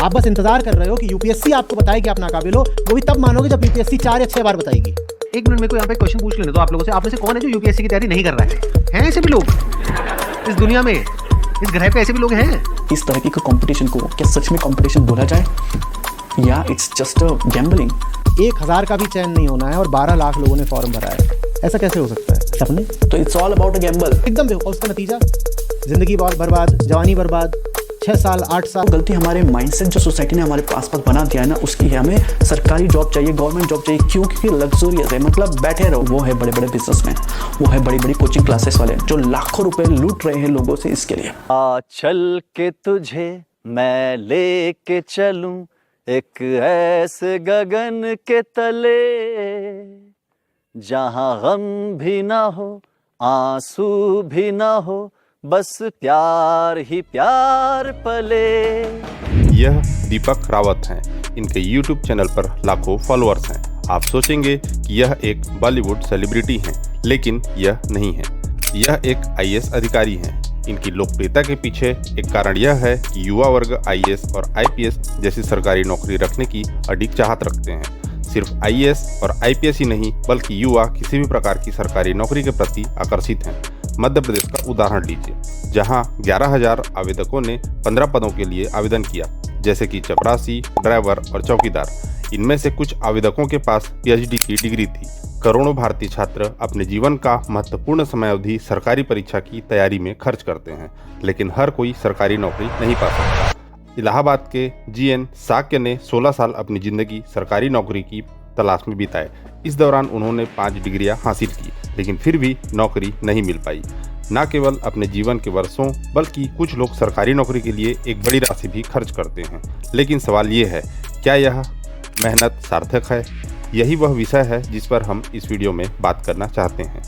आप बस इंतजार कर रहे हो कि यूपीएससी आपको बताए कि आप नाकाबिल हो, वो भी तब मानोगे जब यूपीएससी 4 या 6 बार बताएगी। एक मिनट मेरे को यहाँ पे क्वेश्चन पूछ लेने दो आप लोगों से। आप में से कौन है जो यूपीएससी की तैयारी नहीं कर रहा है? हैं ऐसे भी लोग इस दुनिया में, इस ग्रह पे ऐसे भी लोग हैं? इस तरह के कंपटीशन को क्या सच में कंपटीशन बोला जाए या इट्स जस्ट अ गैम्बलिंग? 1000 का भी चयन नहीं होना है और 12 लाख लोगों ने फॉर्म भरा है, ऐसा कैसे हो सकता है? सपने तो it's all about a gamble. एकदम बेवकूफ। उसका नतीजा जिंदगी बहुत बर्बाद, जवानी बर्बाद, 6 साल 8 साल। गलती हमारे माइंडसेट जो सोसाइटी ने हमारे आसपास बना दिया है ना, उसकी है। हमें सरकारी जॉब चाहिए, गवर्नमेंट जॉब चाहिए, क्यों? क्योंकि लग्जरियस है, मतलब बैठे रहो। वो है बड़े बड़े बिजनेसमैन, वो है बड़ी बड़ी कोचिंग क्लासेस वाले जो लाखों रुपए लूट रहे हैं लोगों से इसके लिए। चल के तुझे मैं लेके चलूं एक ऐसे गगन के तले, जहां गम भी ना हो आंसू भी ना हो, बस प्यार ही प्यार पले। यह दीपक रावत हैं। इनके YouTube चैनल पर लाखों फॉलोअर्स हैं। आप सोचेंगे कि यह एक बॉलीवुड सेलिब्रिटी हैं, लेकिन यह नहीं है। यह एक IAS अधिकारी हैं। इनकी लोकप्रियता के पीछे एक कारण यह है कि युवा वर्ग IAS और IPS जैसी सरकारी नौकरी रखने की अडिग चाहत रखते हैं। सिर्फ IAS और IPS ही नहीं, बल्कि युवा किसी भी प्रकार की सरकारी नौकरी के प्रति आकर्षित हैं। मध्य प्रदेश का उदाहरण लीजिए, जहां 11,000 आवेदकों ने 15 पदों के लिए आवेदन किया, जैसे कि चपरासी, ड्राइवर और चौकीदार। इनमें से कुछ आवेदकों के पास PhD की डिग्री थी। करोड़ों भारतीय छात्र अपने जीवन का महत्वपूर्ण समयावधि सरकारी परीक्षा की तैयारी में खर्च करते हैं, लेकिन हर कोई सरकारी नौकरी नहीं पा सकता। इलाहाबाद के GN साक्य ने 16 साल अपनी जिंदगी सरकारी नौकरी की तलाश में बिताए। इस दौरान उन्होंने 5 डिग्रियां हासिल की, लेकिन फिर भी नौकरी नहीं मिल पाई। न केवल अपने जीवन के वर्षों, बल्कि कुछ लोग सरकारी नौकरी के लिए एक बड़ी राशि भी खर्च करते हैं। लेकिन सवाल ये है, क्या यह मेहनत सार्थक है? यही वह विषय है जिस पर हम इस वीडियो में बात करना चाहते हैं।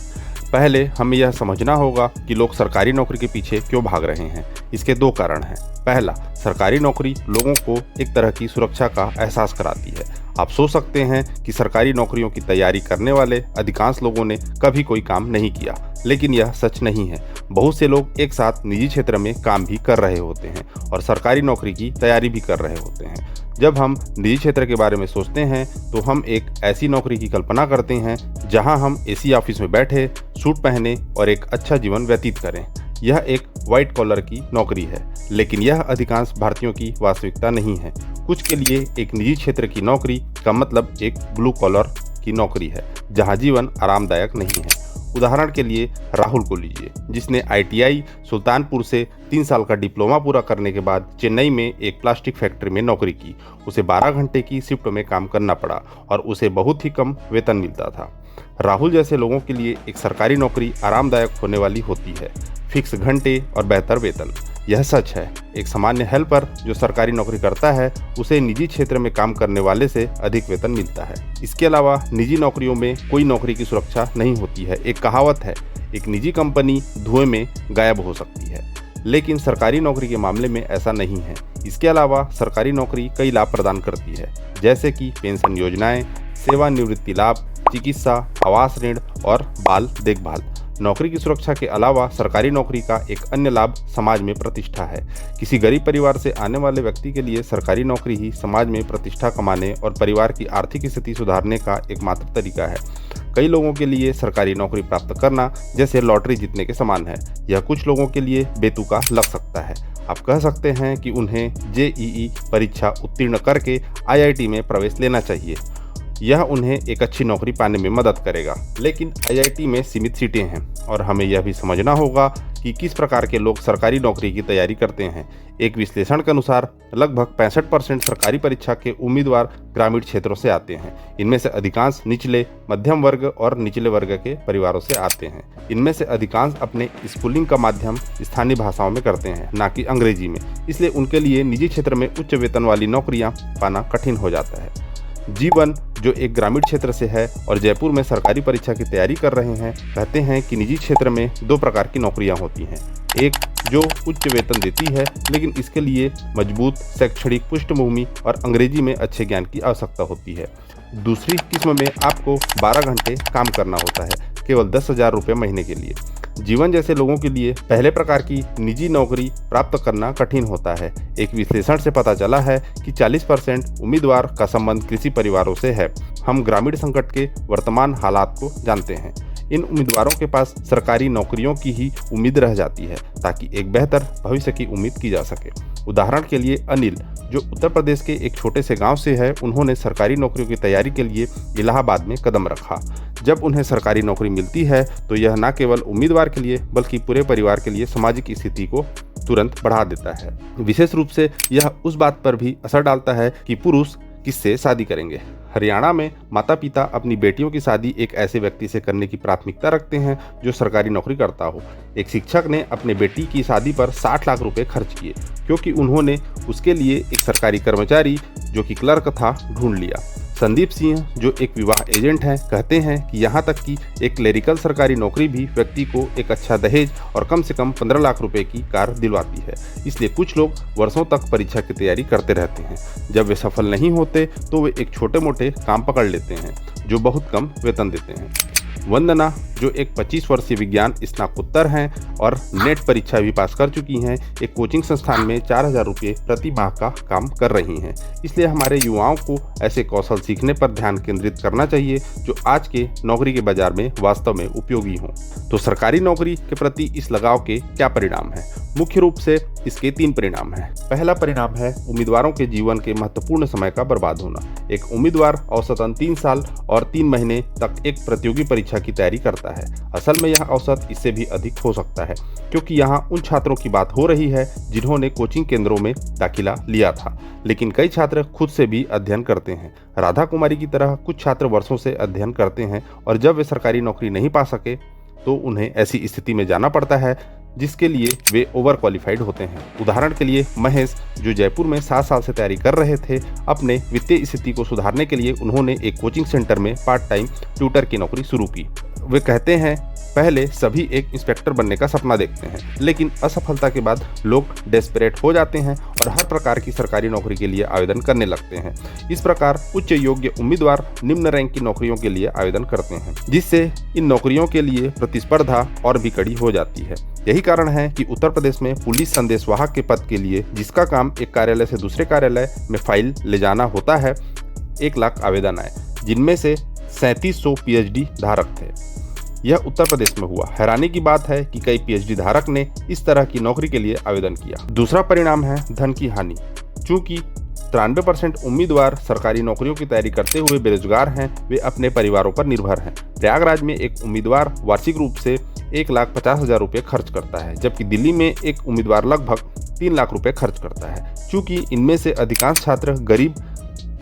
पहले हमें यह समझना होगा कि लोग सरकारी नौकरी के पीछे क्यों भाग रहे हैं। इसके 2 कारण हैं। पहला, सरकारी नौकरी लोगों को एक तरह की सुरक्षा का एहसास कराती है। आप सोच सकते हैं कि सरकारी नौकरियों की तैयारी करने वाले अधिकांश लोगों ने कभी कोई काम नहीं किया, लेकिन यह सच नहीं है। बहुत से लोग एक साथ निजी क्षेत्र में काम भी कर रहे होते हैं और सरकारी नौकरी की तैयारी भी कर रहे होते हैं। जब हम निजी क्षेत्र के बारे में सोचते हैं तो हम एक ऐसी नौकरी की कल्पना करते हैं जहां हम AC ऑफिस में बैठे, सूट पहने और एक अच्छा जीवन व्यतीत करें। यह एक व्हाइट कॉलर की नौकरी है, लेकिन यह अधिकांश भारतीयों की वास्तविकता नहीं है। कुछ के लिए एक निजी क्षेत्र की नौकरी का मतलब एक ब्लू कॉलर की नौकरी है, जहां जीवन आरामदायक नहीं है। उदाहरण के लिए राहुल को लीजिए, जिसने ITI सुल्तानपुर से 3 साल का डिप्लोमा पूरा करने के बाद चेन्नई में एक प्लास्टिक फैक्ट्री में नौकरी की। उसे 12 घंटे की शिफ्ट में काम करना पड़ा और उसे बहुत ही कम वेतन मिलता था। राहुल जैसे लोगों के लिए एक सरकारी नौकरी आरामदायक होने वाली होती है, फिक्स घंटे और बेहतर वेतन। यह सच है। एक सामान्य हेल्पर जो सरकारी नौकरी करता है, उसे निजी क्षेत्र में काम करने वाले से अधिक वेतन मिलता है। इसके अलावा निजी नौकरियों में कोई नौकरी की सुरक्षा नहीं होती है। एक कहावत है, एक निजी कंपनी धुएं में गायब हो सकती है, लेकिन सरकारी नौकरी के मामले में ऐसा नहीं है। इसके अलावा सरकारी नौकरी कई लाभ प्रदान करती है, जैसे कि पेंशन योजनाएं, सेवानिवृत्ति लाभ, चिकित्सा, आवास ऋण और बाल देखभाल। नौकरी की सुरक्षा के अलावा सरकारी नौकरी का एक अन्य लाभ समाज में प्रतिष्ठा है। किसी गरीब परिवार से आने वाले व्यक्ति के लिए सरकारी नौकरी ही समाज में प्रतिष्ठा कमाने और परिवार की आर्थिक स्थिति सुधारने का एकमात्र तरीका है। कई लोगों के लिए सरकारी नौकरी प्राप्त करना जैसे लॉटरी जीतने के समान है। यह कुछ लोगों के लिए बेतुका लग सकता है। आप कह सकते हैं कि उन्हें JEE परीक्षा उत्तीर्ण करके IIT में प्रवेश लेना चाहिए। यह उन्हें एक अच्छी नौकरी पाने में मदद करेगा, लेकिन IIT में सीमित सीटें हैं और हमें यह भी समझना होगा कि किस प्रकार के लोग सरकारी नौकरी की तैयारी करते हैं। एक विश्लेषण के अनुसार लगभग 65% सरकारी परीक्षा के उम्मीदवार ग्रामीण क्षेत्रों से आते हैं। इनमें से अधिकांश निचले, मध्यम वर्ग और निचले वर्ग के परिवारों से आते हैं। इनमें से अधिकांश अपने स्कूलिंग का माध्यम स्थानीय भाषाओं में करते हैं, न कि अंग्रेजी में। इसलिए उनके लिए निजी क्षेत्र में उच्च वेतन वाली नौकरियां पाना कठिन हो जाता है। जीवन, जो एक ग्रामीण क्षेत्र से है और जयपुर में सरकारी परीक्षा की तैयारी कर रहे हैं, कहते हैं कि निजी क्षेत्र में 2 प्रकार की नौकरियां होती हैं। एक जो उच्च वेतन देती है, लेकिन इसके लिए मजबूत शैक्षणिक पृष्ठभूमि और अंग्रेजी में अच्छे ज्ञान की आवश्यकता होती है। दूसरी किस्म में आपको 12 घंटे काम करना होता है, केवल 10,000 रुपये महीने के लिए। जीवन जैसे लोगों के लिए पहले प्रकार की निजी नौकरी प्राप्त करना कठिन होता है। एक विश्लेषण से पता चला है कि 40% उम्मीदवार का संबंध कृषि परिवारों से है। हम ग्रामीण संकट के वर्तमान हालात को जानते हैं। इन उम्मीदवारों के पास सरकारी नौकरियों की ही उम्मीद रह जाती है ताकि एक बेहतर भविष्य की उम्मीद की जा सके। उदाहरण के लिए अनिल, जो उत्तर प्रदेश के एक छोटे से गांव से है, उन्होंने सरकारी नौकरियों की तैयारी के लिए इलाहाबाद में कदम रखा। जब उन्हें सरकारी नौकरी मिलती है तो यह न केवल उम्मीदवार के लिए बल्कि पूरे परिवार के लिए सामाजिक स्थिति को तुरंत बढ़ा देता है। विशेष रूप से यह उस बात पर भी असर डालता है कि पुरुष किससे शादी करेंगे। हरियाणा में माता पिता अपनी बेटियों की शादी एक ऐसे व्यक्ति से करने की प्राथमिकता रखते हैं जो सरकारी नौकरी करता हो। एक शिक्षक ने अपने बेटी की शादी पर 60 लाख रुपए खर्च किए क्योंकि उन्होंने उसके लिए एक सरकारी कर्मचारी जो कि क्लर्क था ढूंढ लिया। संदीप सिंह, जो एक विवाह एजेंट हैं, कहते हैं कि यहाँ तक कि एक क्लेरिकल सरकारी नौकरी भी व्यक्ति को एक अच्छा दहेज और कम से कम 15 लाख रुपए की कार दिलवाती है। इसलिए कुछ लोग वर्षों तक परीक्षा की तैयारी करते रहते हैं। जब वे सफल नहीं होते तो वे एक छोटे मोटे काम पकड़ लेते हैं जो बहुत कम वेतन देते हैं। वंदना, जो एक 25 वर्षीय विज्ञान स्नातकोत्तर हैं और नेट परीक्षा भी पास कर चुकी हैं, एक कोचिंग संस्थान में 4000 रुपये प्रति माह का काम कर रही हैं। इसलिए हमारे युवाओं को ऐसे कौशल सीखने पर ध्यान केंद्रित करना चाहिए जो आज के नौकरी के बाजार में वास्तव में उपयोगी हों। तो सरकारी नौकरी के प्रति इस लगाव के क्या परिणाम हैं? मुख्य रूप से इसके 3 परिणाम हैं। पहला परिणाम है उम्मीदवारों के जीवन के महत्वपूर्ण समय का बर्बाद होना। एक उम्मीदवार औसतन 3 साल और 3 महीने तक एक प्रतियोगी परीक्षा की तैयारी करता है। असल में यह औसत इससे भी अधिक हो सकता है क्योंकि यहाँ उन छात्रों की बात हो रही है जिन्होंने कोचिंग केंद्रों में दाखिला लिया था। लेकिन कई छात्र खुद से भी अध्ययन करते हैं। राधा कुमारी की तरह कुछ छात्र वर्षों से अध्ययन करते हैं और जब वे सरकारी नौकरी नहीं पा सके तो उन्हें ऐसी स्थिति में जाना पड़ता है जिसके लिए वे ओवर क्वालिफाइड होते हैं। उदाहरण के लिए महेश, जो जयपुर में 7 साल से तैयारी कर रहे थे, अपने वित्तीय स्थिति को सुधारने के लिए उन्होंने एक कोचिंग सेंटर में पार्ट टाइम ट्यूटर की नौकरी शुरू की। वे कहते हैं, पहले सभी एक इंस्पेक्टर बनने का सपना देखते हैं, लेकिन असफलता के बाद लोग डेस्परेट हो जाते हैं और हर प्रकार की सरकारी नौकरी के लिए आवेदन करने लगते हैं। इस प्रकार उच्च योग्य उम्मीदवार निम्न रैंक की नौकरियों के लिए आवेदन करते हैं, जिससे इन नौकरियों के लिए प्रतिस्पर्धा और भी कड़ी हो जाती है। यही कारण है कि उत्तर प्रदेश में पुलिस संदेशवाहक के पद के लिए, जिसका काम एक कार्यालय से दूसरे कार्यालय में फाइल ले जाना होता है, 1 लाख आवेदन आए, जिनमें से 3700 PhD धारक थे। यह उत्तर प्रदेश में हुआ। हैरानी की बात है कि कई PhD धारक ने इस तरह की नौकरी के लिए आवेदन किया। दूसरा परिणाम है धन की हानि। चूंकि 93% उम्मीदवार सरकारी नौकरियों की तैयारी करते हुए बेरोजगार हैं, वे अपने परिवारों पर निर्भर हैं। प्रयागराज में एक उम्मीदवार वार्षिक रूप से 1,50,000 रुपये खर्च करता है, जबकि दिल्ली में एक उम्मीदवार लगभग 3 लाख रुपये खर्च करता है। चूंकि इनमें से अधिकांश छात्र गरीब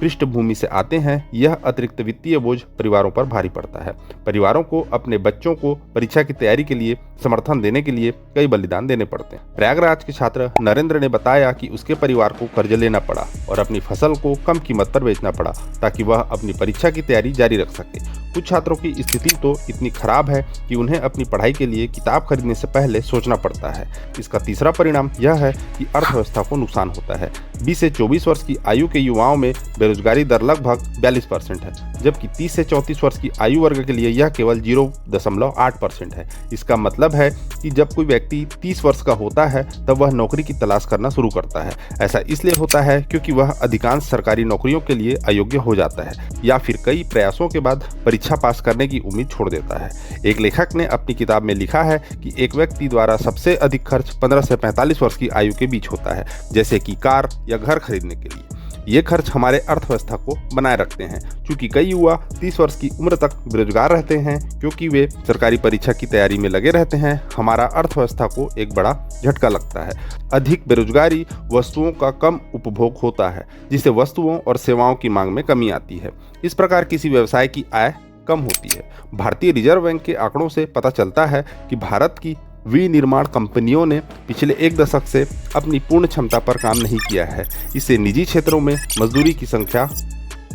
पृष्ठभूमि से आते हैं, यह अतिरिक्त वित्तीय बोझ परिवारों पर भारी पड़ता है। परिवारों को अपने बच्चों को परीक्षा की तैयारी के लिए समर्थन देने के लिए कई बलिदान देने पड़ते हैं। प्रयागराज के छात्र नरेंद्र ने बताया कि उसके परिवार को कर्ज लेना पड़ा और अपनी फसल को कम कीमत पर बेचना पड़ा ताकि वह अपनी परीक्षा की तैयारी जारी रख सके। कुछ छात्रों की स्थिति तो इतनी खराब है कि उन्हें अपनी पढ़ाई के लिए किताब खरीदने से पहले सोचना पड़ता है। इसका तीसरा परिणाम यह है कि अर्थव्यवस्था को नुकसान होता है। 20 से 24 वर्ष की आयु के युवाओं में बेरोजगारी दर लगभग 42% है, जबकि 30 से 34 वर्ष की आयु वर्ग के लिए यह केवल 0.8% है। इसका मतलब है कि जब कोई व्यक्ति 30 वर्ष का होता है तब वह नौकरी की तलाश करना शुरू करता है। ऐसा इसलिए होता है क्योंकि वह अधिकांश सरकारी नौकरियों के लिए अयोग्य हो जाता है या फिर कई प्रयासों के बाद परीक्षा पास करने की उम्मीद छोड़ देता है। एक लेखक ने अपनी किताब में लिखा है कि एक व्यक्ति द्वारा सबसे अधिक खर्च 15 से 45 वर्ष की आयु के बीच होता है, जैसे कि कार या घर खरीदने के लिए। ये खर्च हमारे अर्थव्यवस्था को बनाए रखते हैं। चूंकि कई युवा 30 वर्ष की उम्र तक बेरोजगार रहते हैं क्योंकि वे सरकारी परीक्षा की तैयारी में लगे रहते हैं, हमारा अर्थव्यवस्था को एक बड़ा झटका लगता है। अधिक बेरोजगारी वस्तुओं का कम उपभोग होता है, जिससे वस्तुओं और सेवाओं की मांग में कमी आती है। इस प्रकार किसी व्यवसाय की आय कम होती है। भारतीय रिजर्व बैंक के आंकड़ों से पता चलता है कि भारत की विनिर्माण कंपनियों ने पिछले 1 दशक से अपनी पूर्ण क्षमता पर काम नहीं किया है। इससे निजी क्षेत्रों में मजदूरी की संख्या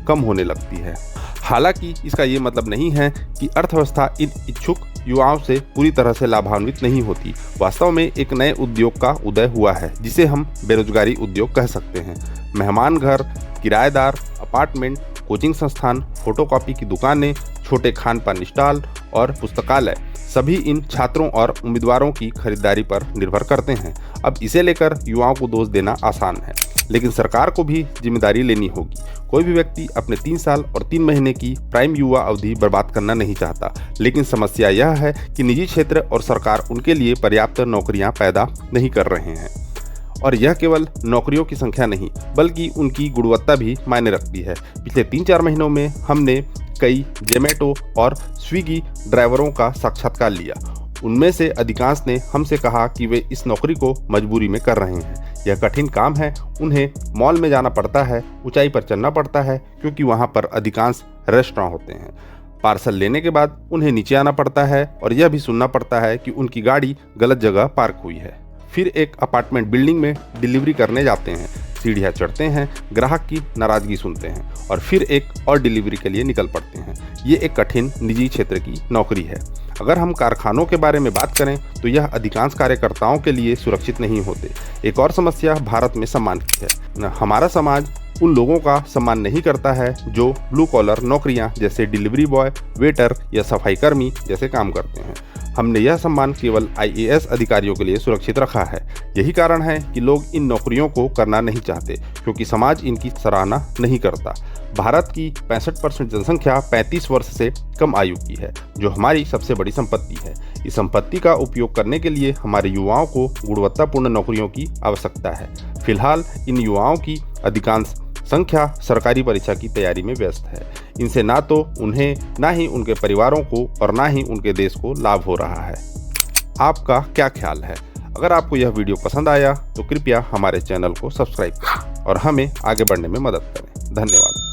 कम होने लगती है। हालांकि इसका ये मतलब नहीं है कि अर्थव्यवस्था इन इच्छुक युवाओं से पूरी तरह से लाभान्वित नहीं होती। वास्तव में एक नए उद्योग का उदय हुआ है जिसे हम बेरोजगारी उद्योग कह सकते हैं। मेहमान घर, किराएदार अपार्टमेंट, कोचिंग संस्थान, फोटोकॉपी की दुकानें, छोटे खान पान स्टॉल और पुस्तकालय सभी इन छात्रों और उम्मीदवारों की खरीदारी पर निर्भर करते हैं। अब इसे लेकर युवाओं को दोष देना आसान है, लेकिन सरकार को भी जिम्मेदारी लेनी होगी। कोई भी व्यक्ति अपने 3 साल और 3 महीने की प्राइम युवा अवधि बर्बाद करना नहीं चाहता, लेकिन समस्या यह है कि निजी क्षेत्र और सरकार उनके लिए पर्याप्त नौकरियां पैदा नहीं कर रहे हैं। और यह केवल नौकरियों की संख्या नहीं, बल्कि उनकी गुणवत्ता भी मायने रखती है। पिछले 3-4 महीनों में हमने कई जोमैटो और स्विगी ड्राइवरों का साक्षात्कार लिया। उनमें से अधिकांश ने हमसे कहा कि वे इस नौकरी को मजबूरी में कर रहे हैं। यह कठिन काम है। उन्हें मॉल में जाना पड़ता है, ऊंचाई पर चढ़ना पड़ता है, क्योंकि वहां पर अधिकांश रेस्टोरेंट होते हैं। पार्सल लेने के बाद उन्हें नीचे आना पड़ता है और यह भी सुनना पड़ता है कि उनकी गाड़ी गलत जगह पार्क हुई है। फिर एक अपार्टमेंट बिल्डिंग में डिलीवरी करने जाते हैं, सीढ़ियाँ चढ़ते हैं, ग्राहक की नाराजगी सुनते हैं और फिर एक और डिलीवरी के लिए निकल पड़ते हैं। ये एक कठिन निजी क्षेत्र की नौकरी है। अगर हम कारखानों के बारे में बात करें तो यह अधिकांश कार्यकर्ताओं के लिए सुरक्षित नहीं होते। एक और समस्या भारत में सम्मान की है। हमारा समाज उन लोगों का सम्मान नहीं करता है जो ब्लू कॉलर नौकरियां जैसे डिलीवरी बॉय, वेटर या सफाई कर्मी जैसे काम करते हैं। हमने यह सम्मान केवल IAS अधिकारियों के लिए सुरक्षित रखा है। यही कारण है कि लोग इन नौकरियों को करना नहीं चाहते, क्योंकि समाज इनकी सराहना नहीं करता। भारत की 65% जनसंख्या 35 वर्ष से कम आयु की है, जो हमारी सबसे बड़ी संपत्ति है। इस संपत्ति का उपयोग करने के लिए हमारे युवाओं को गुणवत्तापूर्ण नौकरियों की आवश्यकता है। फिलहाल इन युवाओं की अधिकांश संख्या सरकारी परीक्षा की तैयारी में व्यस्त है। इनसे ना तो उन्हें, ना ही उनके परिवारों को और ना ही उनके देश को लाभ हो रहा है। आपका क्या ख्याल है? अगर आपको यह वीडियो पसंद आया तो कृपया हमारे चैनल को सब्सक्राइब करें और हमें आगे बढ़ने में मदद करें। धन्यवाद।